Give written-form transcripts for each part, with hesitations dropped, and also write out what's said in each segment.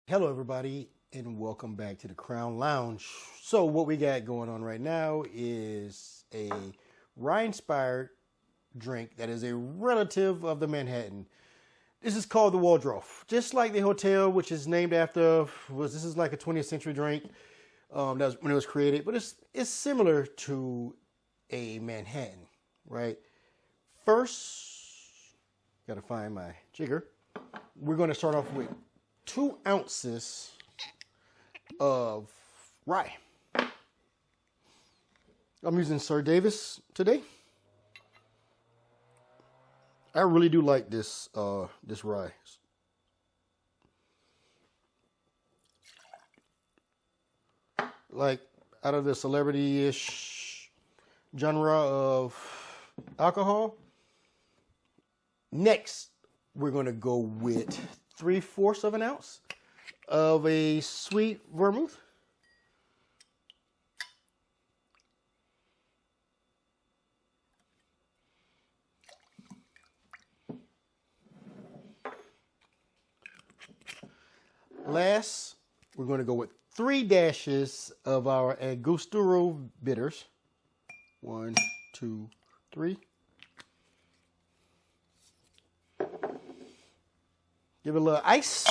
Hello everybody and welcome back to the Crown Lounge. So what we got going on right now is a rye-inspired drink that is a relative of the Manhattan. This is called the Waldorf, just like the hotel, which is named after, this is like a 20th century drink that was when it was created, but it's similar to a Manhattan, right? First, gotta find my jigger. We're gonna start off with 2 ounces of rye. I'm using Sir Davis today. I really do like this this rye. Like out of the celebrity-ish genre of alcohol. Next, we're gonna go with 3/4 of an ounce of a sweet vermouth. Last, we're going to go with 3 dashes of our Angostura bitters. 1, 2, 3. Give it a little ice.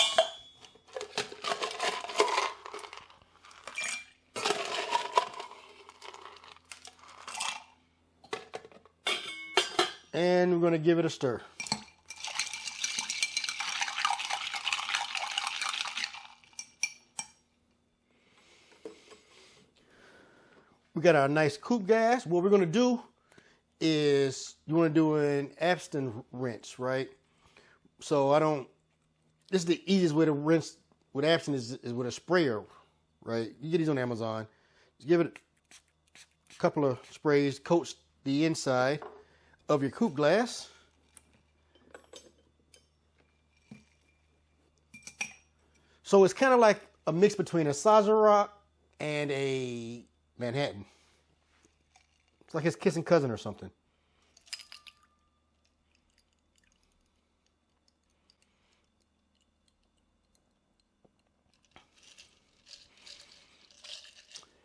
And we're going to give it a stir. We got our nice Coupe gas. What we're going to do is, you want to do an Absinthe rinse, right? So this is the easiest way to rinse with Absinthe is with a sprayer, right? You get these on Amazon. Just give it a couple of sprays, coats the inside of your Coupe glass. So it's kind of like a mix between a Sazerac and a Manhattan. It's like his kissing cousin or something.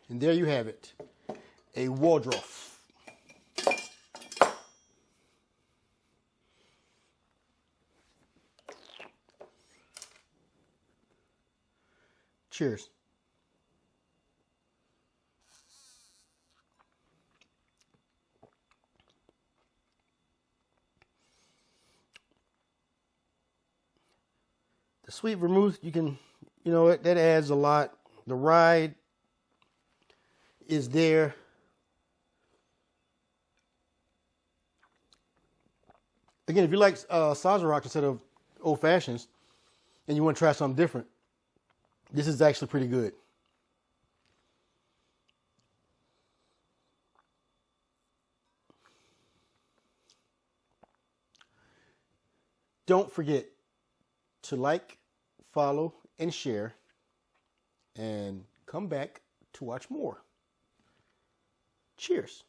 And there you have it, a Waldorf. Cheers. The sweet vermouth, that adds a lot. The rye is there. Again, if you like Sazerac instead of old fashions and you want to try something different, this is actually pretty good. Don't forget to like, follow, and share, and come back to watch more. Cheers.